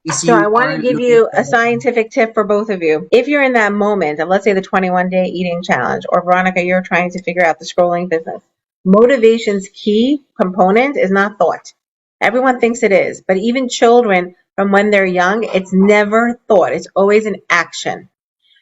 If So I you want are to give looking you a for, scientific tip for both of you. If you're in that moment of, let's say, the 21-day eating challenge, or Veronica, you're trying to figure out the scrolling business, motivation's key component is not thought. Everyone thinks it is, but even children, from when they're young, it's never thought. It's always an action.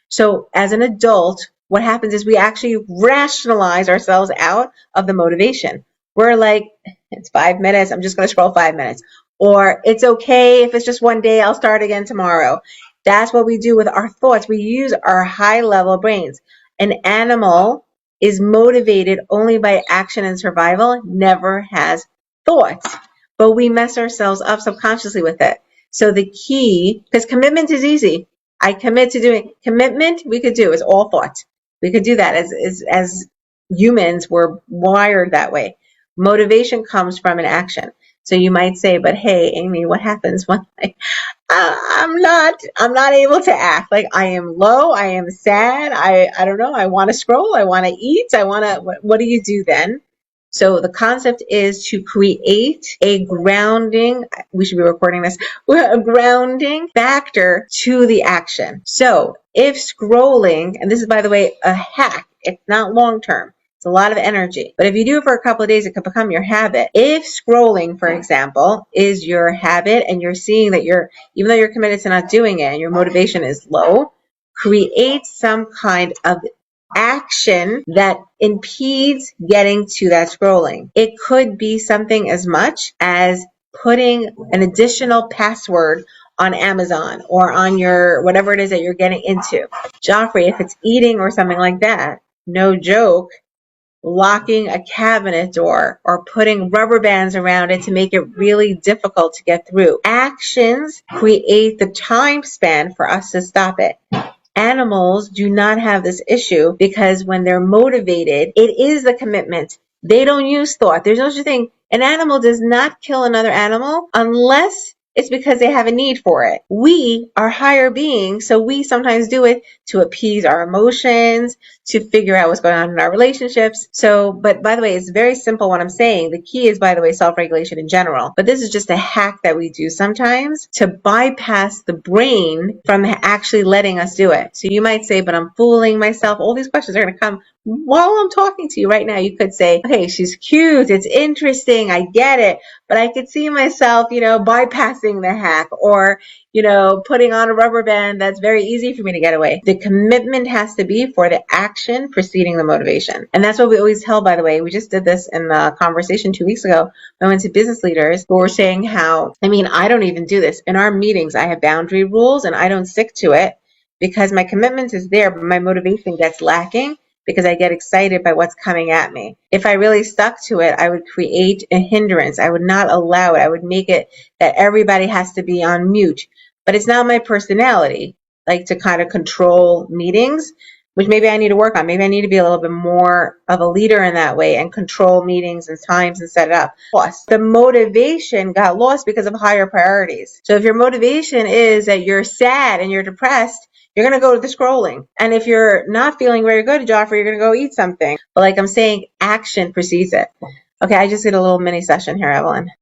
So as an adult, what happens is we actually rationalize ourselves out of the motivation. We're like, it's 5 minutes, I'm just going to scroll 5 minutes. Or it's okay if it's just one day, I'll start again tomorrow. That's what we do with our thoughts. We use our high level brains. An animal is motivated only by action and survival, never has thoughts. But we mess ourselves up subconsciously with it. So the key, because commitment is easy. I commit to doing commitment. We could do is all thought. We could do that as humans. We're wired that way. Motivation comes from an action. So you might say, but hey, Amy, what happens when I'm not able to act? Like I am low, I am sad, I don't know, I want to scroll, I want to eat, I want to, what do you do then? So the concept is to create a grounding, we should be recording this, a grounding factor to the action. So if scrolling, and this is, by the way, a hack, it's not long term. It's a lot of energy. But if you do it for a couple of days, it could become your habit. If scrolling, for example, is your habit and you're seeing that even though you're committed to not doing it and your motivation is low, create some kind of action that impedes getting to that scrolling. It could be something as much as putting an additional password on Amazon or on your whatever it is that you're getting into. Joffrey, if it's eating or something like that, no joke, locking a cabinet door or putting rubber bands around it to make it really difficult to get through. Actions create the time span for us to stop it. Animals do not have this issue because when they're motivated, it is the commitment. They don't use thought. There's no such thing. An animal does not kill another animal unless it's because they have a need for it. We are higher beings, so we sometimes do it to appease our emotions, to figure out what's going on in our relationships. So, but by the way, it's very simple what I'm saying. The key is, by the way, self-regulation in general. But this is just a hack that we do sometimes to bypass the brain from actually letting us do it. So you might say, but I'm fooling myself. All these questions are going to come while I'm talking to you right now. You could say, okay, she's cute. It's interesting. I get it. But I could see myself, bypassing the hack or, putting on a rubber band that's very easy for me to get away. The commitment has to be for the action preceding the motivation. And that's what we always tell, by the way. We just did this in the conversation 2 weeks ago. I went to business leaders who were saying how, I don't even do this. In our meetings, I have boundary rules and I don't stick to it because my commitment is there, but my motivation gets lacking because I get excited by what's coming at me. If I really stuck to it, I would create a hindrance. I would not allow it. I would make it that everybody has to be on mute. But it's not my personality, like to kind of control meetings, which maybe I need to work on. Maybe I need to be a little bit more of a leader in that way and control meetings and times and set it up. Plus, the motivation got lost because of higher priorities. So if your motivation is that you're sad and you're depressed, you're going to go to the scrolling. And if you're not feeling very good, Joffrey, you're going to go eat something. But like I'm saying, action precedes it. Okay, I just did a little mini session here, Evelyn.